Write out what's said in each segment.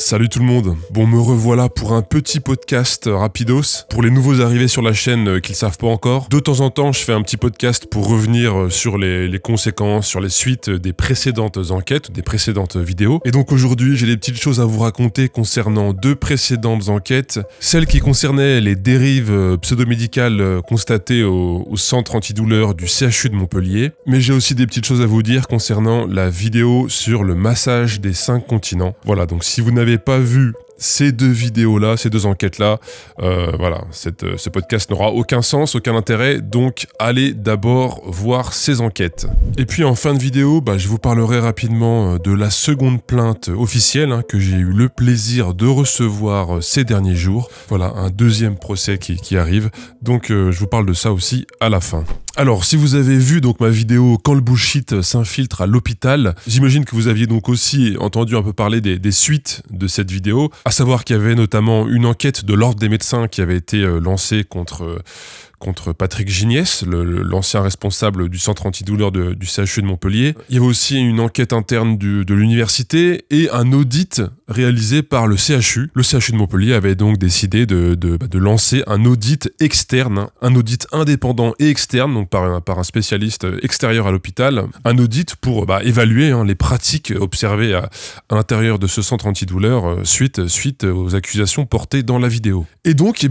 Salut tout le monde. Bon, me revoilà pour un petit podcast rapidos. Pour les nouveaux arrivés sur la chaîne qui le savent pas encore, de temps en temps, je fais un petit podcast pour revenir sur les conséquences, sur les suites des précédentes enquêtes, des précédentes vidéos. Et donc aujourd'hui, j'ai des petites choses à vous raconter concernant deux précédentes enquêtes. Celle qui concernait les dérives pseudomédicales constatées au centre antidouleur du CHU de Montpellier. Mais j'ai aussi des petites choses à vous dire concernant la vidéo sur le massage des 5 continents. Voilà, donc si vous n'avez pas vu ces deux vidéos-là, ces deux enquêtes-là, ce podcast n'aura aucun sens, aucun intérêt, donc allez d'abord voir ces enquêtes. Et puis en fin de vidéo, je vous parlerai rapidement de la seconde plainte officielle que j'ai eu le plaisir de recevoir ces derniers jours. Voilà, un deuxième procès qui arrive, donc je vous parle de ça aussi à la fin. Alors, si vous avez vu donc ma vidéo « Quand le bullshit s'infiltre à l'hôpital », j'imagine que vous aviez donc aussi entendu un peu parler des suites de cette vidéo, à savoir qu'il y avait notamment une enquête de l'Ordre des médecins qui avait été lancée contre Patrick Giniès, l'ancien responsable du centre antidouleur du CHU de Montpellier. Il y avait aussi une enquête interne de l'université et un audit réalisé par le CHU. Le CHU de Montpellier avait donc décidé de lancer un audit externe, un audit indépendant et externe, donc par un spécialiste extérieur à l'hôpital, un audit pour évaluer les pratiques observées à l'intérieur de ce centre antidouleur suite aux accusations portées dans la vidéo. Et donc,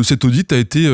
cet audit a été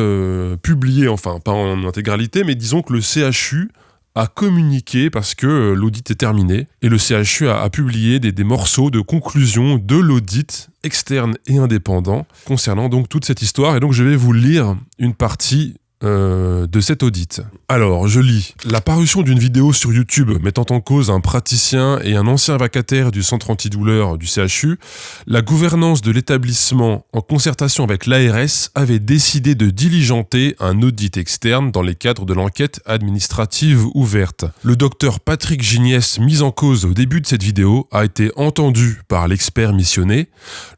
publié, enfin pas en intégralité, mais disons que le CHU a communiqué parce que l'audit est terminé et le CHU a publié des morceaux de conclusion de l'audit externe et indépendant concernant donc toute cette histoire. Et donc je vais vous lire une partie de cet audit. Alors, je lis. La parution d'une vidéo sur YouTube mettant en cause un praticien et un ancien vacataire du centre antidouleur du CHU, la gouvernance de l'établissement, en concertation avec l'ARS, avait décidé de diligenter un audit externe dans les cadres de l'enquête administrative ouverte. Le docteur Patrick Giniès, mis en cause au début de cette vidéo, a été entendu par l'expert missionné,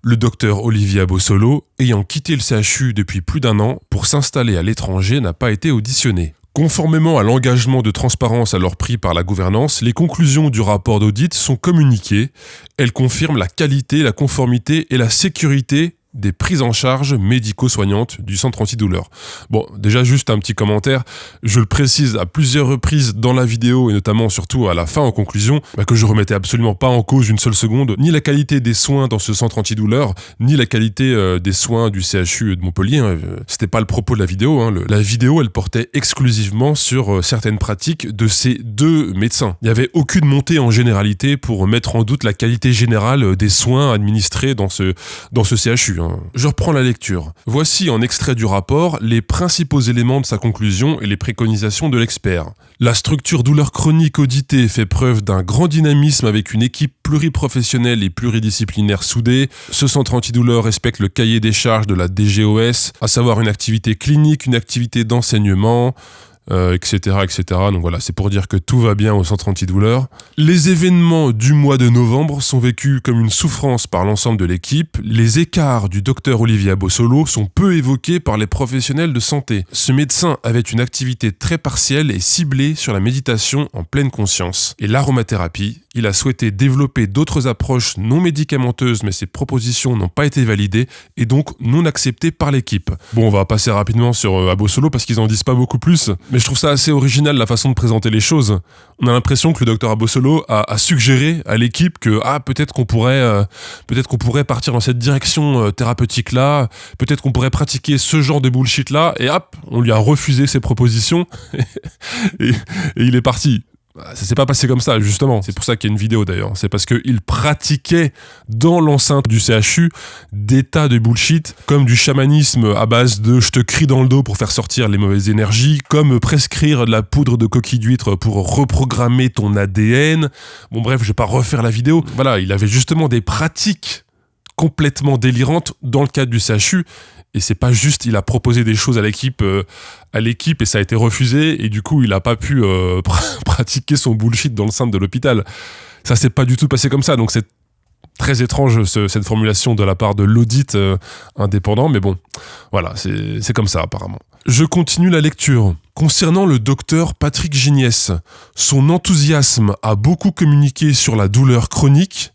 le docteur Olivier Abossolo, ayant quitté le CHU depuis plus d'1 an pour s'installer à l'étranger, n'a pas été auditionné. Conformément à l'engagement de transparence alors pris par la gouvernance, les conclusions du rapport d'audit sont communiquées. Elles confirment la qualité, la conformité et la sécurité des prises en charge médico-soignantes du centre antidouleur. Bon, déjà juste un petit commentaire, je le précise à plusieurs reprises dans la vidéo et notamment surtout à la fin en conclusion, que je remettais absolument pas en cause une seule seconde ni la qualité des soins dans ce centre antidouleur, ni la qualité des soins du CHU de Montpellier. C'était pas le propos de la vidéo. La vidéo, elle portait exclusivement sur certaines pratiques de ces deux médecins. Il n'y avait aucune montée en généralité pour mettre en doute la qualité générale des soins administrés dans ce CHU. Je reprends la lecture. Voici en extrait du rapport les principaux éléments de sa conclusion et les préconisations de l'expert. La structure douleur chronique auditée fait preuve d'un grand dynamisme avec une équipe pluriprofessionnelle et pluridisciplinaire soudée. Ce centre antidouleur respecte le cahier des charges de la DGOS, à savoir une activité clinique, une activité d'enseignement, etc. Donc voilà, c'est pour dire que tout va bien au centre antidouleur. Les événements du mois de novembre sont vécus comme une souffrance par l'ensemble de l'équipe. Les écarts du docteur Olivier Abossolo sont peu évoqués par les professionnels de santé. Ce médecin avait une activité très partielle et ciblée sur la méditation en pleine conscience et l'aromathérapie. Il a souhaité développer d'autres approches non médicamenteuses, mais ces propositions n'ont pas été validées et donc non acceptées par l'équipe. Bon, on va passer rapidement sur Abossolo parce qu'ils en disent pas beaucoup plus, mais je trouve ça assez original la façon de présenter les choses. On a l'impression que le docteur Abossolo a suggéré à l'équipe que peut-être qu'on pourrait partir dans cette direction thérapeutique là, peut-être qu'on pourrait pratiquer ce genre de bullshit là, et hop, on lui a refusé ses propositions et il est parti. Ça s'est pas passé comme ça, justement. C'est pour ça qu'il y a une vidéo, d'ailleurs. C'est parce qu'il pratiquait dans l'enceinte du CHU des tas de bullshit, comme du chamanisme à base de « je te crie dans le dos pour faire sortir les mauvaises énergies », comme prescrire de la poudre de coquille d'huître pour reprogrammer ton ADN. Bon bref, je vais pas refaire la vidéo. Voilà, il avait justement des pratiques complètement délirantes dans le cadre du CHU. Et c'est pas juste, il a proposé des choses à l'équipe et ça a été refusé et du coup il a pas pu pratiquer son bullshit dans le sein de l'hôpital. Ça s'est pas du tout passé comme ça, donc c'est très étrange cette formulation de la part de l'audit indépendant, mais bon, voilà, c'est comme ça apparemment. Je continue la lecture. Concernant le docteur Patrick Giniès, son enthousiasme a beaucoup communiqué sur la douleur chronique.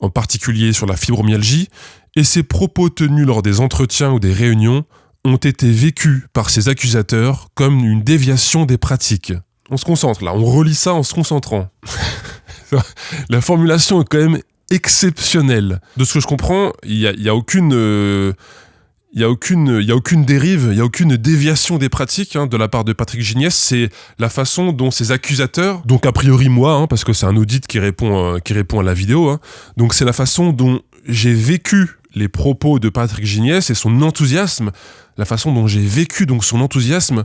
en particulier sur la fibromyalgie, et ses propos tenus lors des entretiens ou des réunions ont été vécus par ses accusateurs comme une déviation des pratiques. On se concentre là, on relit ça en se concentrant. La formulation est quand même exceptionnelle. De ce que je comprends, il y a aucune dérive, il y a aucune déviation des pratiques de la part de Patrick Giniès. C'est la façon dont ses accusateurs, donc a priori moi, parce que c'est un audit qui répond à la vidéo, donc c'est la façon dont j'ai vécu les propos de Patrick Giniès et son enthousiasme, la façon dont j'ai vécu donc son enthousiasme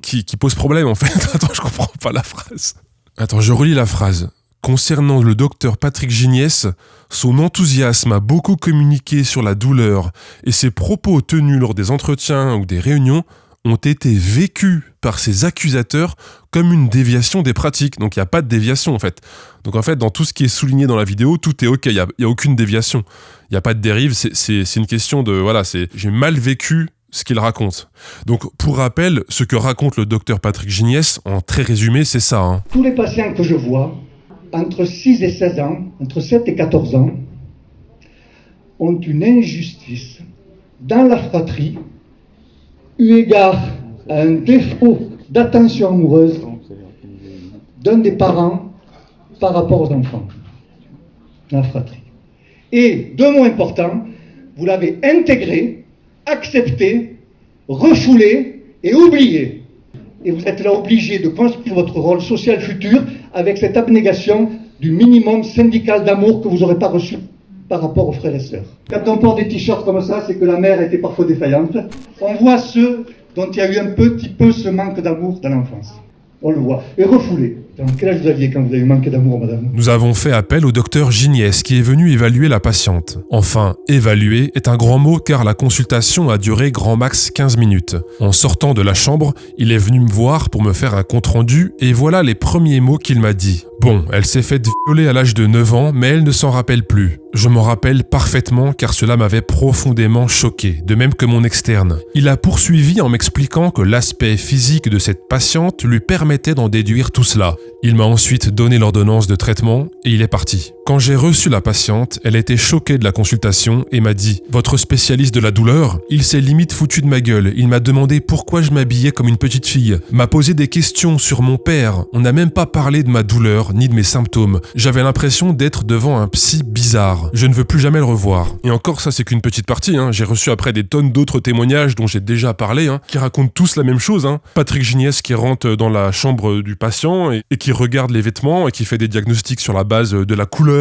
qui pose problème en fait. Attends, je comprends pas la phrase. Attends, je relis la phrase. Concernant le docteur Patrick Giniès, son enthousiasme a beaucoup communiqué sur la douleur et ses propos tenus lors des entretiens ou des réunions ont été vécus par ses accusateurs comme une déviation des pratiques. Donc il n'y a pas de déviation en fait. Donc en fait, dans tout ce qui est souligné dans la vidéo, tout est ok, il n'y a aucune déviation. Il n'y a pas de dérive, c'est une question de... Voilà, j'ai mal vécu ce qu'il raconte. Donc pour rappel, ce que raconte le docteur Patrick Giniès, en très résumé, c'est ça. Tous les patients que je vois, entre 6 et 16 ans, entre 7 et 14 ans, ont une injustice dans la fratrie, eu égard à un défaut d'attention amoureuse d'un des parents par rapport aux enfants, dans la fratrie. Et, deux mots importants, vous l'avez intégré, accepté, refoulé et oublié. Et vous êtes là obligé de construire votre rôle social futur avec cette abnégation du minimum syndical d'amour que vous n'aurez pas reçu par rapport aux frères et sœurs. Quand on porte des t-shirts comme ça, c'est que la mère était parfois défaillante. On voit ceux dont il y a eu un petit peu ce manque d'amour dans l'enfance. On le voit. Et refoulé. Quel âge vous aviez quand vous avez manqué d'amour, madame ? Nous avons fait appel au docteur Giniès qui est venu évaluer la patiente. Enfin, évaluer est un grand mot car la consultation a duré grand max 15 minutes. En sortant de la chambre, il est venu me voir pour me faire un compte-rendu et voilà les premiers mots qu'il m'a dit. Bon, elle s'est faite violer à l'âge de 9 ans, mais elle ne s'en rappelle plus. Je m'en rappelle parfaitement car cela m'avait profondément choqué, de même que mon externe. Il a poursuivi en m'expliquant que l'aspect physique de cette patiente lui permettait d'en déduire tout cela. Il m'a ensuite donné l'ordonnance de traitement et il est parti. Quand j'ai reçu la patiente, elle était choquée de la consultation et m'a dit « Votre spécialiste de la douleur, il s'est limite foutu de ma gueule. Il m'a demandé pourquoi je m'habillais comme une petite fille. M'a posé des questions sur mon père. On n'a même pas parlé de ma douleur ni de mes symptômes. J'avais l'impression d'être devant un psy bizarre. Je ne veux plus jamais le revoir. » Et encore, ça c'est qu'une petite partie. J'ai reçu après des tonnes d'autres témoignages dont j'ai déjà parlé, qui racontent tous la même chose. Patrick Giniès qui rentre dans la chambre du patient et qui regarde les vêtements et qui fait des diagnostics sur la base de la couleur,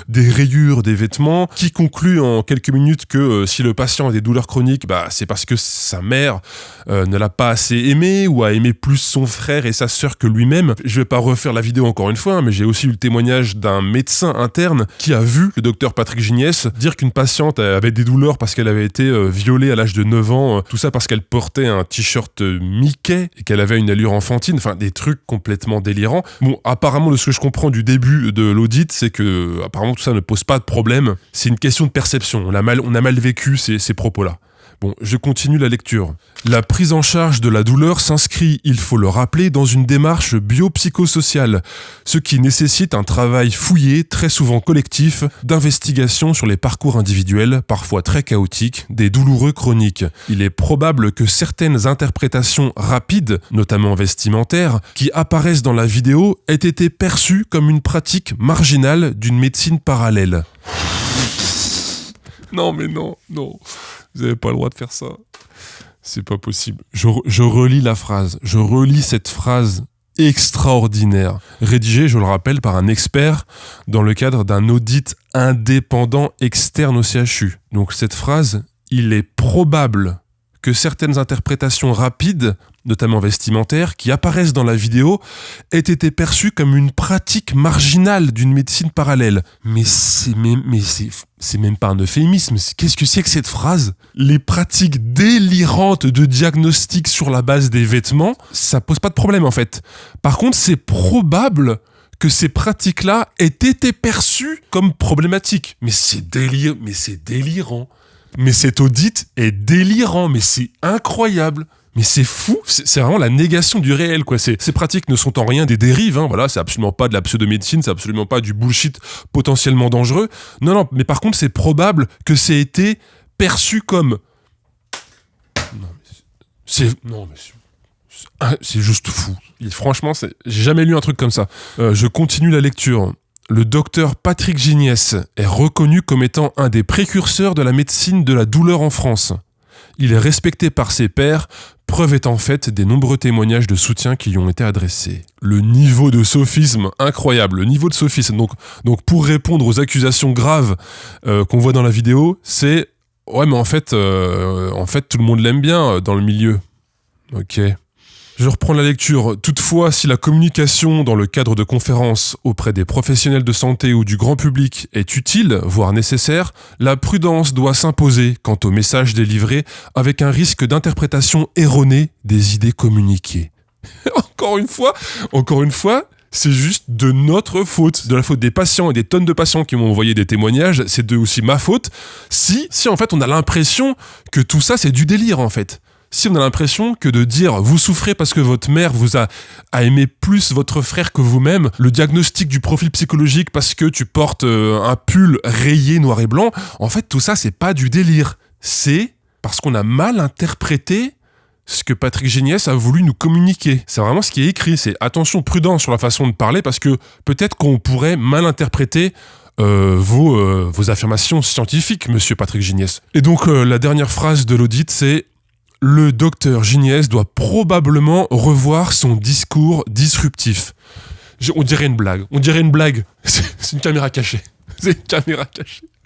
des rayures des vêtements, qui conclut en quelques minutes que si le patient a des douleurs chroniques, c'est parce que sa mère ne l'a pas assez aimé ou a aimé plus son frère et sa sœur que lui-même. Je vais pas refaire la vidéo encore une fois, mais j'ai aussi eu le témoignage d'un médecin interne qui a vu le docteur Patrick Giniès dire qu'une patiente avait des douleurs parce qu'elle avait été violée à l'âge de 9 ans, tout ça parce qu'elle portait un t-shirt Mickey et qu'elle avait une allure enfantine, enfin des trucs complètement délirants. Bon, apparemment de ce que je comprends du début de l'audit, c'est que apparemment tout ça ne pose pas de problème, c'est une question de perception, on a mal vécu ces propos-là. Bon, je continue la lecture. La prise en charge de la douleur s'inscrit, il faut le rappeler, dans une démarche biopsychosociale, ce qui nécessite un travail fouillé, très souvent collectif, d'investigation sur les parcours individuels, parfois très chaotiques, des douloureux chroniques. Il est probable que certaines interprétations rapides, notamment vestimentaires, qui apparaissent dans la vidéo, aient été perçues comme une pratique marginale d'une médecine parallèle. Non mais non. Vous n'avez pas le droit de faire ça. C'est pas possible. Je relis la phrase. Je relis cette phrase extraordinaire. Rédigée, je le rappelle, par un expert dans le cadre d'un audit indépendant externe au CHU. Donc cette phrase, il est probable que certaines interprétations rapides, notamment vestimentaires, qui apparaissent dans la vidéo, aient été perçues comme une pratique marginale d'une médecine parallèle. Mais c'est même pas un euphémisme. Qu'est-ce que c'est que cette phrase ? Les pratiques délirantes de diagnostic sur la base des vêtements, ça pose pas de problème en fait. Par contre, c'est probable que ces pratiques-là aient été perçues comme problématiques. Mais c'est délirant. Mais cet audit est délirant, mais c'est incroyable. Mais c'est fou, c'est vraiment la négation du réel, quoi. Ces pratiques ne sont en rien des dérives, hein. Voilà, c'est absolument pas de la pseudo-médecine, c'est absolument pas du bullshit potentiellement dangereux. Non, mais par contre, c'est probable que c'est été perçu comme... Non, mais c'est juste fou. Et franchement, j'ai jamais lu un truc comme ça. Je continue la lecture. Le docteur Patrick Giniès est reconnu comme étant un des précurseurs de la médecine de la douleur en France. Il est respecté par ses pairs, preuve étant faite des nombreux témoignages de soutien qui lui ont été adressés. Le niveau de sophisme, incroyable, le niveau de sophisme. Donc pour répondre aux accusations graves qu'on voit dans la vidéo, c'est « Ouais, mais en fait, tout le monde l'aime bien dans le milieu. » Ok. Je reprends la lecture. Toutefois, si la communication dans le cadre de conférences auprès des professionnels de santé ou du grand public est utile, voire nécessaire, la prudence doit s'imposer quant au message délivré avec un risque d'interprétation erronée des idées communiquées. Encore une fois, c'est juste de notre faute, de la faute des patients et des tonnes de patients qui m'ont envoyé des témoignages, c'est aussi ma faute, si en fait on a l'impression que tout ça c'est du délire en fait. Si on a l'impression que de dire vous souffrez parce que votre mère vous a aimé plus votre frère que vous-même, le diagnostic du profil psychologique parce que tu portes un pull rayé noir et blanc, en fait tout ça c'est pas du délire. C'est parce qu'on a mal interprété ce que Patrick Giniès a voulu nous communiquer. C'est vraiment ce qui est écrit, c'est attention, prudent sur la façon de parler parce que peut-être qu'on pourrait mal interpréter vos affirmations scientifiques, monsieur Patrick Giniès. Et donc la dernière phrase de l'audit c'est le docteur Giniès doit probablement revoir son discours disruptif. On dirait une blague. C'est une caméra cachée.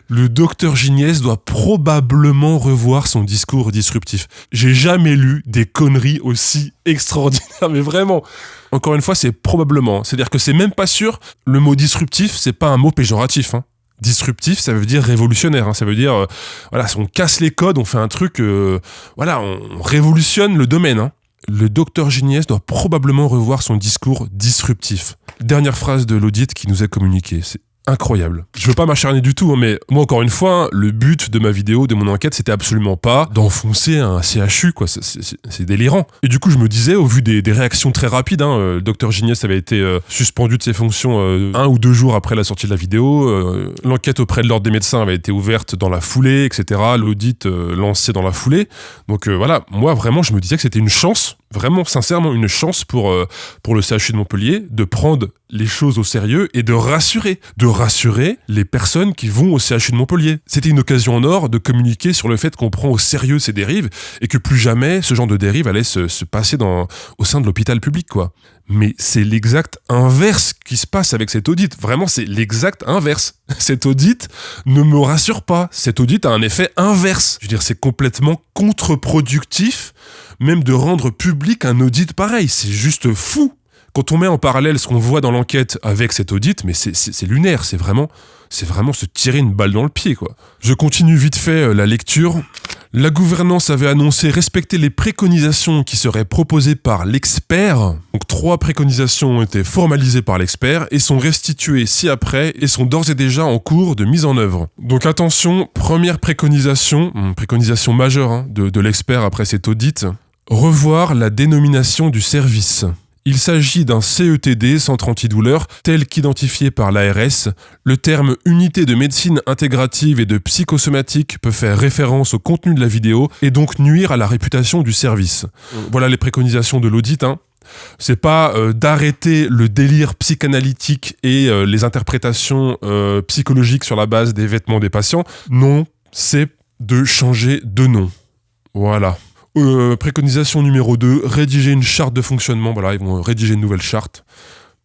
Le docteur Giniès doit probablement revoir son discours disruptif. J'ai jamais lu des conneries aussi extraordinaires, mais vraiment. Encore une fois, c'est probablement. C'est-à-dire que c'est même pas sûr. Le mot disruptif, c'est pas un mot péjoratif, hein. Disruptif, ça veut dire révolutionnaire, hein. Ça veut dire, on casse les codes, on fait un truc, on révolutionne le domaine, hein. Le docteur Giniès doit probablement revoir son discours disruptif. Dernière phrase de l'audit qui nous est communiquée, c'est incroyable. Je veux pas m'acharner du tout, hein, mais moi encore une fois, le but de ma vidéo, de mon enquête, c'était absolument pas d'enfoncer un CHU, quoi. C'est délirant. Et du coup, je me disais, au vu des réactions très rapides, le docteur Giniès avait été suspendu de ses fonctions 1 ou 2 jours après la sortie de la vidéo. L'enquête auprès de l'ordre des médecins avait été ouverte dans la foulée, etc. L'audit lancé dans la foulée. Donc voilà, moi vraiment, je me disais que c'était une chance, vraiment sincèrement une chance pour le CHU de Montpellier de prendre les choses au sérieux et de rassurer les personnes qui vont au CHU de Montpellier. C'était une occasion en or de communiquer sur le fait qu'on prend au sérieux ces dérives et que plus jamais ce genre de dérive allait se passer au sein de l'hôpital public, quoi. Mais c'est l'exact inverse qui se passe avec cet audit. Vraiment, c'est l'exact inverse. Cet audit ne me rassure pas. Cet audit a un effet inverse. Je veux dire, c'est complètement contre-productif, même de rendre public un audit pareil. C'est juste fou. Quand on met en parallèle ce qu'on voit dans l'enquête avec cet audit, mais c'est lunaire, c'est vraiment se tirer une balle dans le pied, quoi. Je continue vite fait la lecture. La gouvernance avait annoncé respecter les préconisations qui seraient proposées par l'expert. Donc 3 préconisations ont été formalisées par l'expert et sont restituées ci-après et sont d'ores et déjà en cours de mise en œuvre. Donc attention, première préconisation majeure de l'expert après cet audit, revoir la dénomination du service. Il s'agit d'un CETD, centre antidouleur, tel qu'identifié par l'ARS. Le terme unité de médecine intégrative et de psychosomatique peut faire référence au contenu de la vidéo et donc nuire à la réputation du service. Voilà les préconisations de l'audit, hein. C'est pas d'arrêter le délire psychanalytique et les interprétations psychologiques sur la base des vêtements des patients. Non, c'est de changer de nom. Voilà. Préconisation numéro 2, rédiger une charte de fonctionnement. Voilà, ils vont rédiger une nouvelle charte.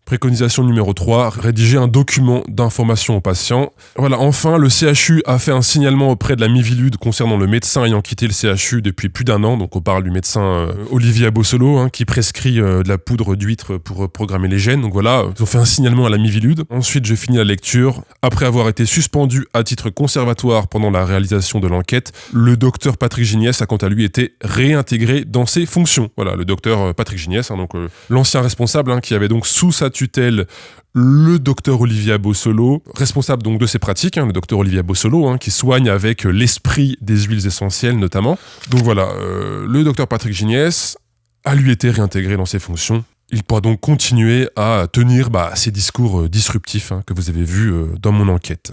Préconisation numéro 3, rédiger un document d'information aux patients. Voilà, enfin, le CHU a fait un signalement auprès de la Miviludes concernant le médecin ayant quitté le CHU depuis plus d'1 an. Donc on parle du médecin Olivier Abossolo, qui prescrit de la poudre d'huître pour programmer les gènes. Donc voilà, ils ont fait un signalement à la Miviludes. Ensuite, je finis la lecture. Après avoir été suspendu à titre conservatoire pendant la réalisation de l'enquête, le docteur Patrick Giniès a quant à lui été réintégré dans ses fonctions. Voilà, le docteur Patrick Giniès, donc l'ancien responsable qui avait donc sous sa tutelle tutelle le docteur Olivier Abossolo, responsable donc de ces pratiques, le docteur Olivier Abossolo, qui soigne avec l'esprit des huiles essentielles notamment. Donc voilà, le docteur Patrick Giniès a lui été réintégré dans ses fonctions. Il pourra donc continuer à tenir ces discours disruptifs que vous avez vus dans mon enquête.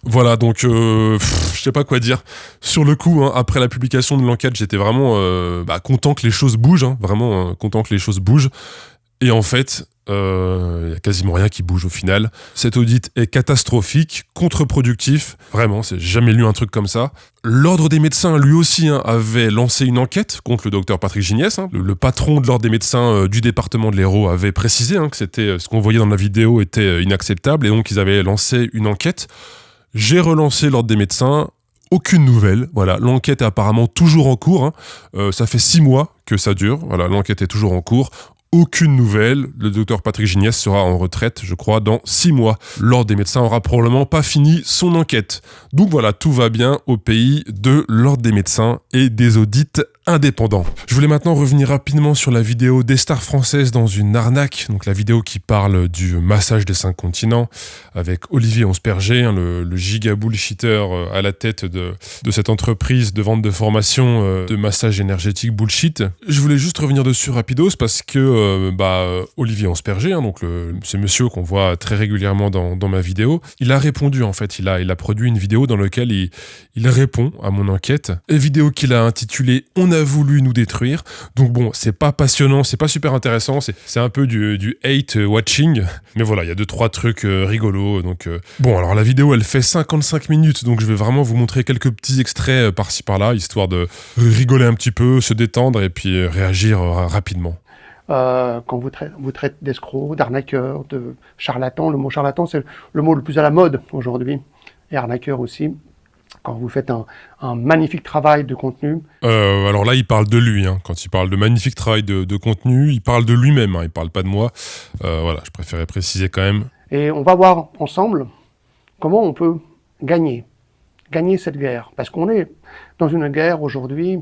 Voilà, donc je sais pas quoi dire. Sur le coup, après la publication de l'enquête, j'étais vraiment content que les choses bougent, vraiment content que les choses bougent. Et en fait, il y a quasiment rien qui bouge au final. Cet audit est catastrophique, contre-productif. Vraiment, j'ai jamais lu un truc comme ça. L'Ordre des médecins, lui aussi, avait lancé une enquête contre le docteur Patrick Giniès. Le patron de l'Ordre des médecins du département de l'Hérault avait précisé que c'était ce qu'on voyait dans la vidéo était inacceptable. Et donc, ils avaient lancé une enquête. J'ai relancé l'Ordre des médecins. Aucune nouvelle. Voilà, l'enquête est apparemment toujours en cours. Ça fait 6 mois que ça dure. Voilà, l'enquête est toujours en cours. Aucune nouvelle. Le docteur Patrick Giniès sera en retraite, je crois, dans 6 mois. L'Ordre des médecins aura probablement pas fini son enquête. Donc voilà, tout va bien au pays de l'Ordre des médecins et des audits indépendants. Je voulais maintenant revenir rapidement sur la vidéo des stars françaises dans une arnaque. Donc la vidéo qui parle du massage des 5 continents avec Olivier Ansperger, le giga bullshitter à la tête de cette entreprise de vente de formation de massage énergétique bullshit. Je voulais juste revenir dessus rapidos parce que Olivier Ansperger, donc ce monsieur qu'on voit très régulièrement dans ma vidéo, il a répondu en fait, il a produit une vidéo dans laquelle il répond à mon enquête, une vidéo qu'il a intitulée « On a voulu nous détruire ». Donc bon, c'est pas passionnant, c'est pas super intéressant, c'est un peu du hate watching, mais voilà, il y a 2-3 trucs rigolos, donc bon, alors la vidéo elle fait 55 minutes, donc je vais vraiment vous montrer quelques petits extraits par-ci par-là, histoire de rigoler un petit peu, se détendre et puis réagir rapidement. Quand vous traitez d'escrocs, d'arnaqueurs, de charlatans, le mot charlatan c'est le mot le plus à la mode aujourd'hui, et arnaqueur aussi. Quand vous faites un magnifique travail de contenu. Alors là, il parle de lui. Quand il parle de magnifique travail de contenu, il parle de lui-même. Il parle pas de moi. Voilà, je préférais préciser quand même. Et on va voir ensemble comment on peut gagner cette guerre. Parce qu'on est dans une guerre aujourd'hui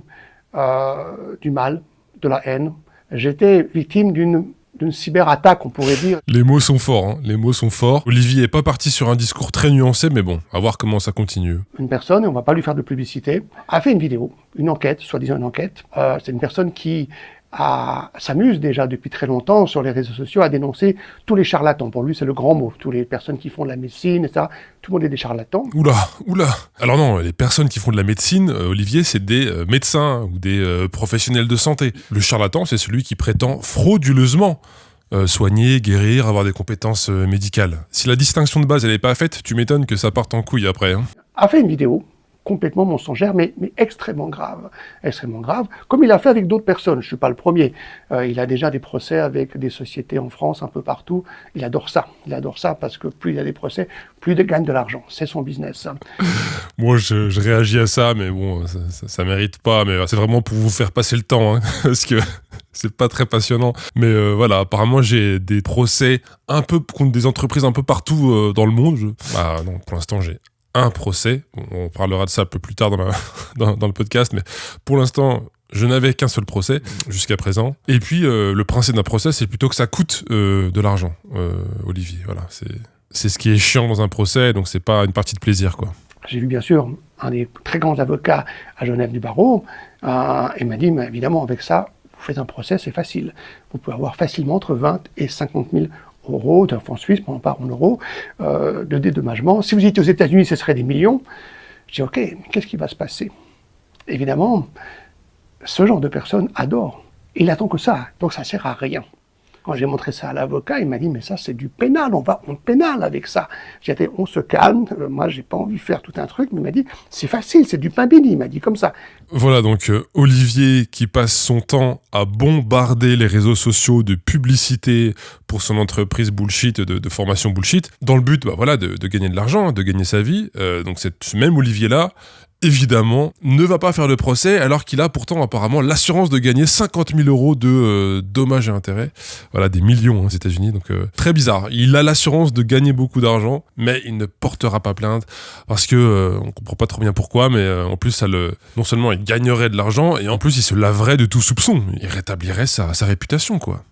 du mal, de la haine. J'étais victime d'une cyberattaque, on pourrait dire. Les mots sont forts, les mots sont forts. Olivier est pas parti sur un discours très nuancé, mais bon, à voir comment ça continue. Une personne, et on va pas lui faire de publicité, a fait une vidéo, une enquête, soi-disant une enquête. C'est une personne qui s'amuse déjà depuis très longtemps sur les réseaux sociaux à dénoncer tous les charlatans. Pour lui, c'est le grand mot. Toutes les personnes qui font de la médecine, etc. Tout le monde est des charlatans. Oula. Alors non, les personnes qui font de la médecine, Olivier, c'est des médecins ou des professionnels de santé. Le charlatan, c'est celui qui prétend frauduleusement soigner, guérir, avoir des compétences médicales. Si la distinction de base, elle n'est pas faite, tu m'étonnes que ça parte en couille après. A fait une vidéo complètement mensongère, mais extrêmement grave. Extrêmement grave, comme il a fait avec d'autres personnes. Je ne suis pas le premier. Il a déjà des procès avec des sociétés en France, un peu partout. Il adore ça. Il adore ça parce que plus il y a des procès, plus il gagne de l'argent. C'est son business. Moi, je réagis à ça, mais bon, ça mérite pas. Mais c'est vraiment pour vous faire passer le temps, parce que c'est pas très passionnant. Mais voilà, apparemment, j'ai des procès un peu contre des entreprises un peu partout dans le monde. Non, pour l'instant, j'ai un procès. On parlera de ça un peu plus tard dans le podcast, mais pour l'instant, je n'avais qu'un seul procès jusqu'à présent. Et puis, le principe d'un procès, c'est plutôt que ça coûte de l'argent, Olivier. Voilà, c'est ce qui est chiant dans un procès, donc c'est pas une partie de plaisir, quoi. J'ai vu bien sûr un des très grands avocats à Genève du barreau, et m'a dit, mais évidemment, avec ça, vous faites un procès, c'est facile. Vous pouvez avoir facilement entre 20 et 50 000 euros, d'un franc suisse, on part en euros, de dédommagement. Si vous étiez aux États-Unis, ce serait des millions. Je dis, ok, qu'est-ce qui va se passer? Évidemment, ce genre de personne adore. Il attend que ça, donc ça sert à rien. Quand j'ai montré ça à l'avocat, il m'a dit, mais ça c'est du pénal, on pénal avec ça. J'ai dit, on se calme, moi j'ai pas envie de faire tout un truc, mais il m'a dit, c'est facile, c'est du pain béni, il m'a dit comme ça. Voilà donc Olivier qui passe son temps à bombarder les réseaux sociaux de publicité pour son entreprise bullshit, de formation bullshit, dans le but de gagner de l'argent, de gagner sa vie. Donc ce même Olivier-là, évidemment, ne va pas faire de procès alors qu'il a pourtant apparemment l'assurance de gagner 50 000 euros de dommages et intérêts. Voilà, des millions aux États-Unis, donc très bizarre. Il a l'assurance de gagner beaucoup d'argent, mais il ne portera pas plainte parce que on comprend pas trop bien pourquoi, mais en plus non seulement il gagnerait de l'argent et en plus il se laverait de tout soupçon. Il rétablirait sa réputation, quoi.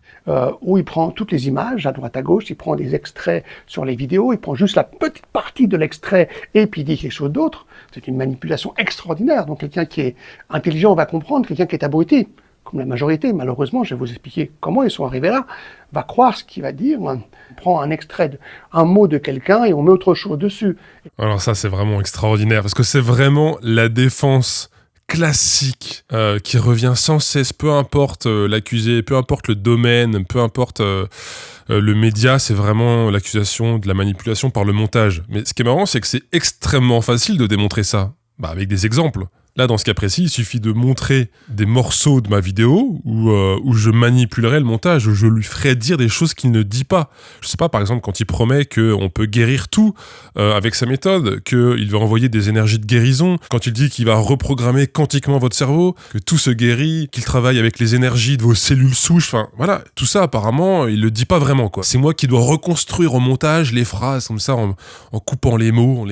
où il prend toutes les images, à droite à gauche, il prend des extraits sur les vidéos, il prend juste la petite partie de l'extrait et puis il dit quelque chose d'autre. C'est une manipulation extraordinaire. Donc quelqu'un qui est intelligent va comprendre, quelqu'un qui est abruti, comme la majorité, malheureusement, je vais vous expliquer comment ils sont arrivés là, va croire ce qu'il va dire. On prend un extrait, un mot de quelqu'un et on met autre chose dessus. Alors ça, c'est vraiment extraordinaire, parce que c'est vraiment la défense classique qui revient sans cesse, peu importe l'accusé, peu importe le domaine, peu importe le média, c'est vraiment l'accusation de la manipulation par le montage. Mais ce qui est marrant, c'est que c'est extrêmement facile de démontrer ça, avec des exemples. Là, dans ce cas précis, il suffit de montrer des morceaux de ma vidéo où je manipulerai le montage, où je lui ferai dire des choses qu'il ne dit pas. Je sais pas, par exemple, quand il promet qu'on peut guérir tout avec sa méthode, qu'il va envoyer des énergies de guérison, quand il dit qu'il va reprogrammer quantiquement votre cerveau, que tout se guérit, qu'il travaille avec les énergies de vos cellules souches, enfin voilà, tout ça apparemment, il le dit pas vraiment, quoi. C'est moi qui dois reconstruire au montage les phrases comme ça, en coupant les mots,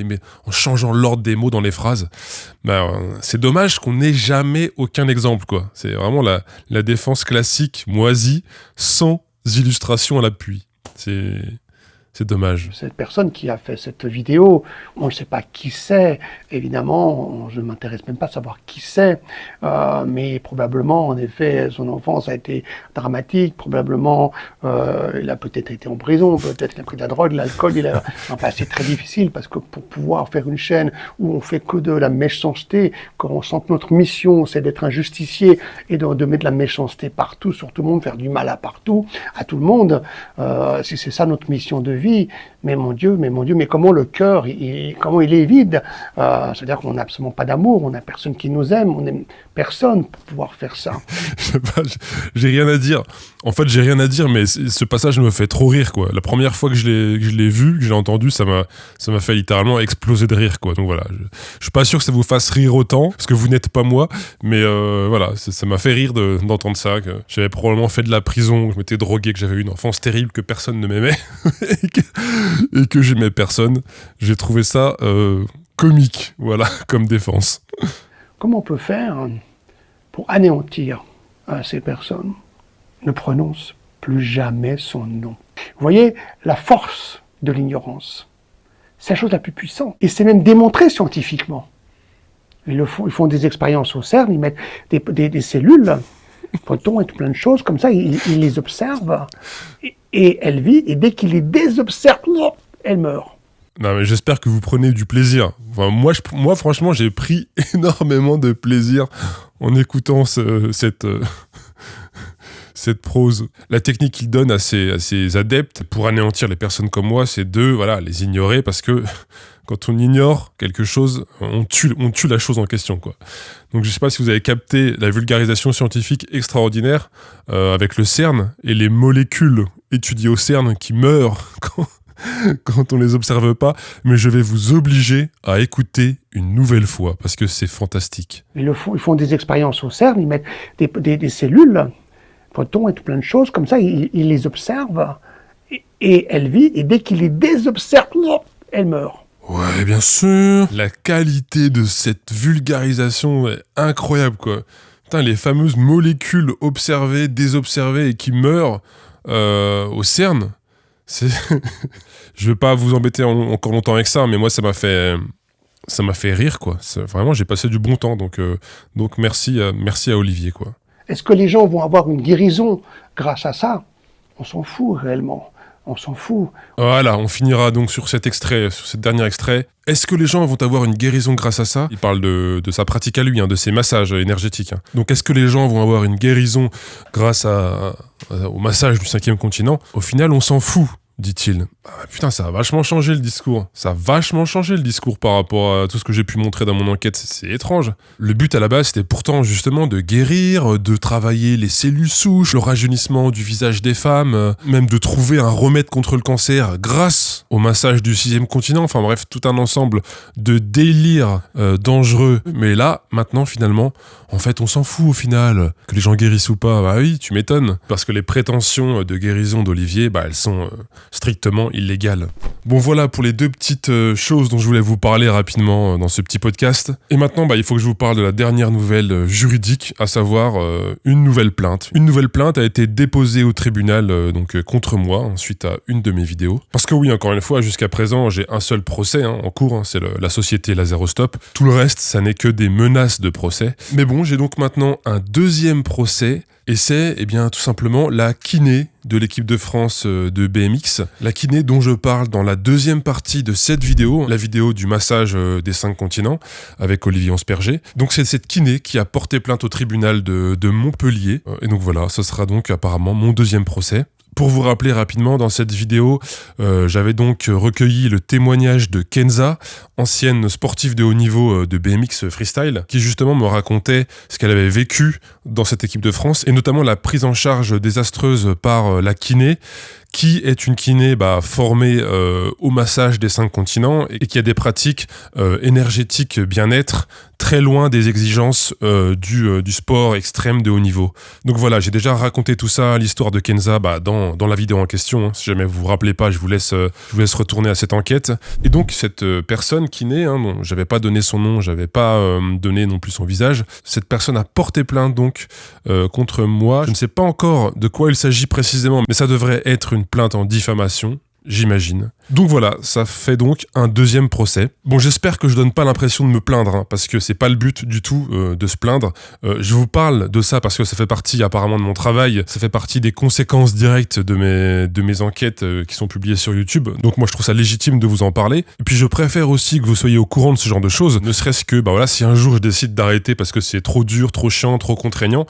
en changeant l'ordre des mots dans les phrases. C'est dommage qu'on n'ait jamais aucun exemple, quoi. C'est vraiment la défense classique, moisie, sans illustration à l'appui. C'est dommage. Cette personne qui a fait cette vidéo, on ne sait pas qui c'est, évidemment, je ne m'intéresse même pas à savoir qui c'est, mais probablement, en effet, son enfance a été dramatique, probablement, il a peut-être été en prison, peut-être qu'il a pris de la drogue, de l'alcool, il a un passé très difficile, parce que pour pouvoir faire une chaîne où on fait que de la méchanceté, quand on sent que notre mission, c'est d'être un justicier et de mettre de la méchanceté partout, sur tout le monde, faire du mal à tout le monde, si c'est ça notre mission de vie, mais mon Dieu, mais comment le cœur, comment il est vide. C'est-à-dire qu'on n'a absolument pas d'amour, on n'a personne qui nous aime, on n'aime personne pour pouvoir faire ça. Je sais pas, j'ai rien à dire. En fait, j'ai rien à dire, mais ce passage me fait trop rire, quoi. La première fois que je l'ai vu, que je l'ai entendu, ça m'a fait littéralement exploser de rire, quoi. Donc voilà, je suis pas sûr que ça vous fasse rire autant, parce que vous n'êtes pas moi, mais voilà, ça m'a fait rire d'entendre ça, que j'avais probablement fait de la prison, que je m'étais drogué, que j'avais eu une enfance terrible, que personne ne m'aimait, et que j'aimais personne. J'ai trouvé ça comique, voilà, comme défense. Comment on peut faire pour anéantir ces personnes? Ne prononce plus jamais son nom. Vous voyez, la force de l'ignorance, c'est la chose la plus puissante. Et c'est même démontré scientifiquement. Ils font des expériences au CERN, ils mettent des cellules, photons et tout plein de choses, comme ça, ils les observent, et elle vit, et dès qu'ils les désobservent, elle meurt. Non, mais j'espère que vous prenez du plaisir. Enfin, moi franchement, j'ai pris énormément de plaisir en écoutant cette prose. La technique qu'il donne à ses adeptes pour anéantir les personnes comme moi, c'est de les ignorer, parce que quand on ignore quelque chose, on tue la chose en question, quoi. Donc je sais pas si vous avez capté la vulgarisation scientifique extraordinaire avec le CERN et les molécules étudiées au CERN qui meurent quand on les observe pas, mais je vais vous obliger à écouter une nouvelle fois, parce que c'est fantastique. Ils font des expériences au CERN, ils mettent des cellules, photons et tout plein de choses, comme ça, ils les observent, et elle vit, et dès qu'ils les désobservent, elle meurt. Ouais, bien sûr. La qualité de cette vulgarisation est incroyable, quoi. Putain, les fameuses molécules observées, désobservées et qui meurent au CERN, je vais pas vous embêter encore longtemps avec ça, mais moi ça m'a fait rire, quoi. Vraiment, j'ai passé du bon temps, donc merci à Olivier, quoi. Est-ce que les gens vont avoir une guérison grâce à ça? On s'en fout réellement. On s'en fout. Voilà, on finira donc sur cet dernier extrait. Est-ce que les gens vont avoir une guérison grâce à ça? Il parle de sa pratique à lui, de ses massages énergétiques. Donc est-ce que les gens vont avoir une guérison grâce au massage du 5e continent? Au final, on s'en fout, dit-il. Putain, ça a vachement changé le discours. Ça a vachement changé le discours par rapport à tout ce que j'ai pu montrer dans mon enquête. C'est étrange. Le but à la base, c'était pourtant justement de guérir, de travailler les cellules souches, le rajeunissement du visage des femmes, même de trouver un remède contre le cancer grâce au massage du 6e continent. Enfin bref, tout un ensemble de délires dangereux. Mais là, maintenant, finalement, en fait, on s'en fout au final. Que les gens guérissent ou pas, bah oui, tu m'étonnes. Parce que les prétentions de guérison d'Olivier, elles sont strictement illégale. Bon voilà pour les deux petites choses dont je voulais vous parler rapidement dans ce petit podcast. Et maintenant, il faut que je vous parle de la dernière nouvelle juridique, à savoir une nouvelle plainte. Une nouvelle plainte a été déposée au tribunal donc contre moi suite à une de mes vidéos. Parce que oui, encore une fois, jusqu'à présent, j'ai un seul procès en cours, c'est la société Lazerostop. Tout le reste, ça n'est que des menaces de procès. Mais bon, j'ai donc maintenant un deuxième procès. Et c'est tout simplement la kiné de l'équipe de France de BMX. La kiné dont je parle dans la deuxième partie de cette vidéo, la vidéo du massage des 5 continents avec Olivier Ansperger. Donc c'est cette kiné qui a porté plainte au tribunal de Montpellier. Et donc voilà, ce sera donc apparemment mon deuxième procès. Pour vous rappeler rapidement, dans cette vidéo, j'avais donc recueilli le témoignage de Kenza, ancienne sportive de haut niveau de BMX freestyle, qui justement me racontait ce qu'elle avait vécu dans cette équipe de France, et notamment la prise en charge désastreuse par la kiné, qui est une kiné formée au massage des 5 continents et qui a des pratiques énergétiques bien-être très loin des exigences du sport extrême de haut niveau. Donc voilà, j'ai déjà raconté tout ça, l'histoire de Kenza, dans la vidéo en question. Si jamais vous vous rappelez pas, je vous laisse retourner à cette enquête. Et donc cette personne kiné, dont j'avais pas donné son nom, j'avais pas donné non plus son visage, cette personne a porté plainte donc contre moi. Je ne sais pas encore de quoi il s'agit précisément, mais ça devrait être une plainte en diffamation, j'imagine. Donc voilà, ça fait donc un deuxième procès. Bon, j'espère que je donne pas l'impression de me plaindre, parce que c'est pas le but du tout de se plaindre. Je vous parle de ça parce que ça fait partie apparemment de mon travail, ça fait partie des conséquences directes de mes enquêtes qui sont publiées sur YouTube. Donc moi je trouve ça légitime de vous en parler. Et puis je préfère aussi que vous soyez au courant de ce genre de choses, ne serait-ce que si un jour je décide d'arrêter parce que c'est trop dur, trop chiant, trop contraignant,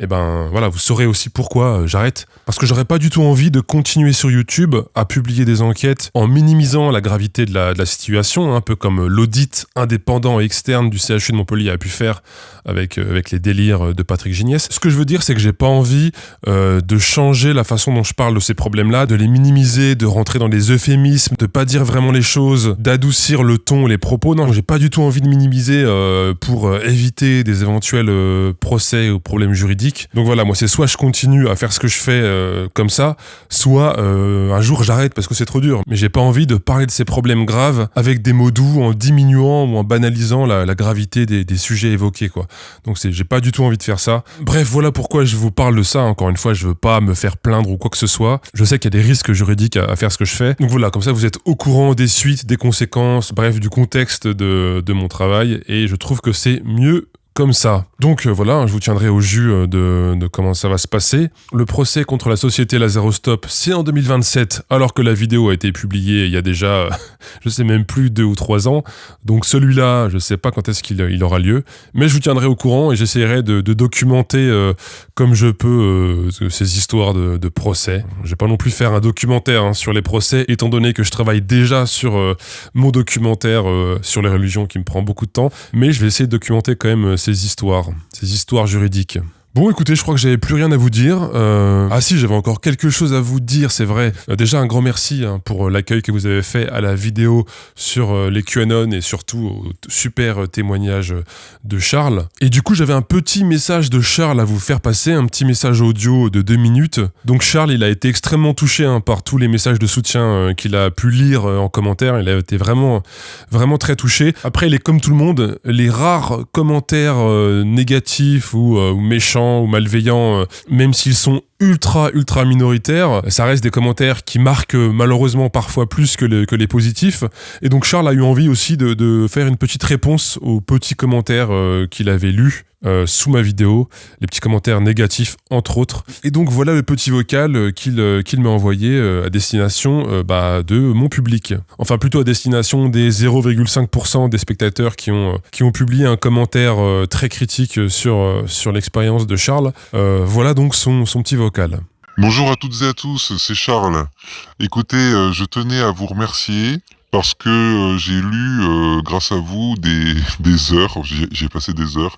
vous saurez aussi pourquoi j'arrête. Parce que j'aurais pas du tout envie de continuer sur YouTube à publier des enquêtes en minimisant la gravité de la situation, un peu comme l'audit indépendant et externe du CHU de Montpellier a pu faire avec les délires de Patrick Gignès. Ce que je veux dire, c'est que j'ai pas envie de changer la façon dont je parle de ces problèmes-là, de les minimiser, de rentrer dans les euphémismes, de pas dire vraiment les choses, d'adoucir le ton, les propos. Non, j'ai pas du tout envie de minimiser pour éviter des éventuels procès ou problèmes juridiques. Donc voilà, moi c'est soit je continue à faire ce que je fais comme ça, soit un jour j'arrête parce que c'est trop dur. Mais j'ai pas envie de parler de ces problèmes graves avec des mots doux, en diminuant ou en banalisant la gravité des sujets évoqués, quoi. Donc j'ai pas du tout envie de faire ça. Bref, voilà pourquoi je vous parle de ça. Encore une fois, je veux pas me faire plaindre ou quoi que ce soit. Je sais qu'il y a des risques juridiques à faire ce que je fais. Donc voilà, comme ça vous êtes au courant des suites, des conséquences, bref, du contexte de mon travail. Et je trouve que c'est mieux comme ça. Donc voilà, je vous tiendrai au jus de comment ça va se passer. Le procès contre la société Lazerostop, c'est en 2027, alors que la vidéo a été publiée il y a déjà, je sais même plus, 2 ou 3 ans. Donc celui-là, je sais pas quand est-ce qu'il aura lieu, mais je vous tiendrai au courant et j'essaierai de documenter comme je peux ces histoires de procès. Je vais pas non plus faire un documentaire sur les procès, étant donné que je travaille déjà sur mon documentaire sur les religions qui me prend beaucoup de temps, mais je vais essayer de documenter quand même ces histoires juridiques. Bon, écoutez, je crois que j'avais plus rien à vous dire. Ah si, j'avais encore quelque chose à vous dire, c'est vrai. Déjà, un grand merci pour l'accueil que vous avez fait à la vidéo sur les QAnon et surtout au super témoignage de Charles. Et du coup, j'avais un petit message de Charles à vous faire passer, un petit message audio de 2 minutes. Donc Charles, il a été extrêmement touché par tous les messages de soutien qu'il a pu lire en commentaire. Il a été vraiment, vraiment très touché. Après, il est comme tout le monde, les rares commentaires négatifs ou méchants ou malveillants, même s'ils sont ultra minoritaires, ça reste des commentaires qui marquent malheureusement parfois plus que les positifs. Et donc Charles a eu envie aussi de faire une petite réponse aux petits commentaires qu'il avait lus sous ma vidéo, les petits commentaires négatifs entre autres. Et donc voilà le petit vocal qu'il m'a envoyé à destination de mon public. Enfin plutôt à destination des 0,5% des spectateurs qui ont publié un commentaire très critique sur l'expérience de Charles. Voilà donc son petit vocal. Bonjour à toutes et à tous, c'est Charles. Écoutez, je tenais à vous remercier parce que j'ai lu, grâce à vous, des heures, j'ai passé des heures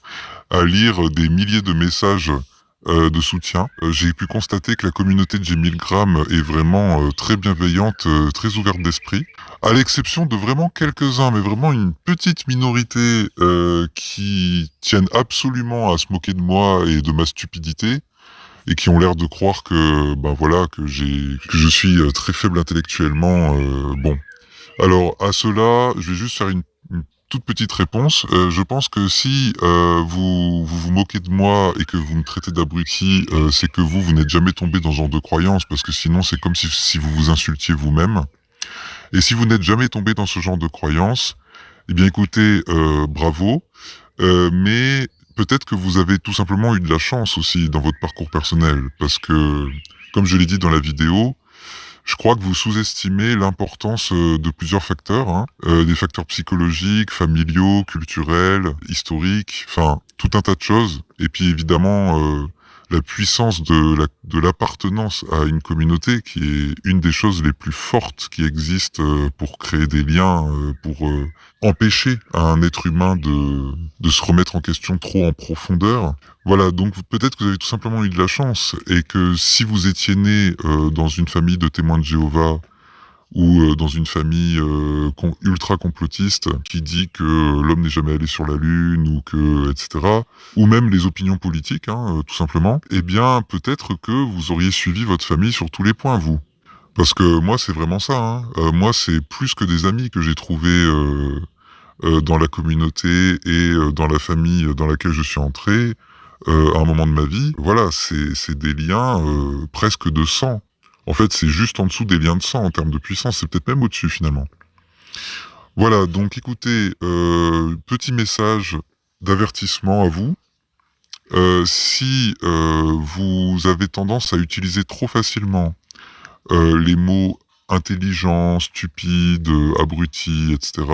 à lire des milliers de messages de soutien. J'ai pu constater que la communauté de G1000 est vraiment très bienveillante, très ouverte d'esprit, à l'exception de vraiment quelques-uns, mais vraiment une petite minorité qui tiennent absolument à se moquer de moi et de ma stupidité. et qui ont l'air de croire que que je suis très faible intellectuellement. Bon, alors à cela, je vais juste faire une toute petite réponse. Je pense que si vous moquez de moi et que vous me traitez d'abruti, c'est que vous n'êtes jamais tombé dans ce genre de croyance, parce que sinon c'est comme si vous vous insultiez vous-même. Et si vous n'êtes jamais tombé dans ce genre de croyance, eh bien écoutez, bravo, mais peut-être que vous avez tout simplement eu de la chance aussi dans votre parcours personnel, parce que, comme je l'ai dit dans la vidéo, je crois que vous sous-estimez l'importance de plusieurs facteurs, hein, des facteurs psychologiques, familiaux, culturels, historiques, enfin tout un tas de choses. Et puis évidemment la puissance de l'appartenance à une communauté, qui est une des choses les plus fortes qui existent pour créer des liens, pour empêcher à un être humain de se remettre en question trop en profondeur. Voilà, donc peut-être que vous avez tout simplement eu de la chance, et que si vous étiez né dans une famille de témoins de Jéhovah, ou dans une famille ultra complotiste qui dit que l'homme n'est jamais allé sur la Lune, ou que etc., ou même les opinions politiques, hein, tout simplement, eh bien peut-être que vous auriez suivi votre famille sur tous les points, vous. Parce que moi c'est vraiment ça, hein. Moi c'est plus que des amis que j'ai trouvés dans la communauté et dans la famille dans laquelle je suis entré à un moment de ma vie. Voilà, c'est des liens presque de sang. En fait, c'est juste en dessous des liens de sang en termes de puissance, c'est peut-être même au-dessus finalement. Voilà, donc écoutez, petit message d'avertissement à vous. Si vous avez tendance à utiliser trop facilement les mots intelligent, stupide, abruti, etc.,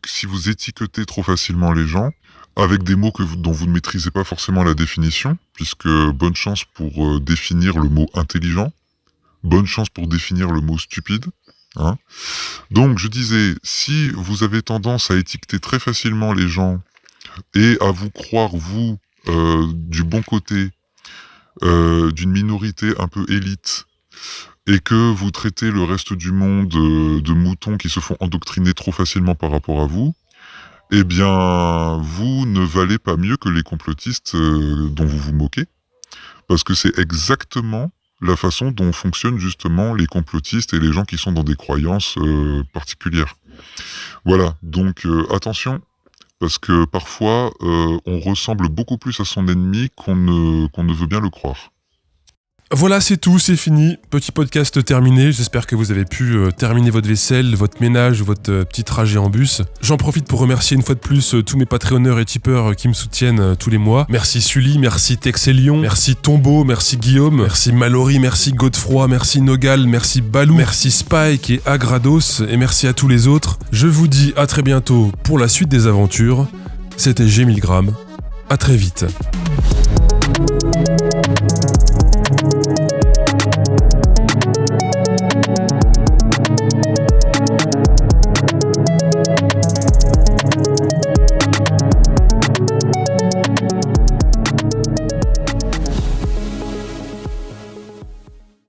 si vous étiquetez trop facilement les gens, avec des mots dont vous ne maîtrisez pas forcément la définition, puisque bonne chance pour définir le mot intelligent, bonne chance pour définir le mot stupide. Hein. Donc je disais, si vous avez tendance à étiqueter très facilement les gens et à vous croire, vous, du bon côté d'une minorité un peu élite, et que vous traitez le reste du monde de moutons qui se font endoctriner trop facilement par rapport à vous, eh bien, vous ne valez pas mieux que les complotistes dont vous vous moquez, parce que c'est exactement la façon dont fonctionnent justement les complotistes et les gens qui sont dans des croyances particulières. Voilà, donc attention, parce que parfois on ressemble beaucoup plus à son ennemi qu'on ne veut bien le croire. Voilà, c'est tout, c'est fini. Petit podcast terminé. J'espère que vous avez pu terminer votre vaisselle, votre ménage, votre petit trajet en bus. J'en profite pour remercier une fois de plus tous mes Patreonneurs et tipeurs qui me soutiennent tous les mois. Merci Sully, merci Texelion, merci Tombeau, merci Guillaume, merci Mallory, merci Godefroy, merci Nogal, merci Balou, merci Spike et Agrados, et merci à tous les autres. Je vous dis à très bientôt pour la suite des aventures. C'était G-1000 grammes. À très vite.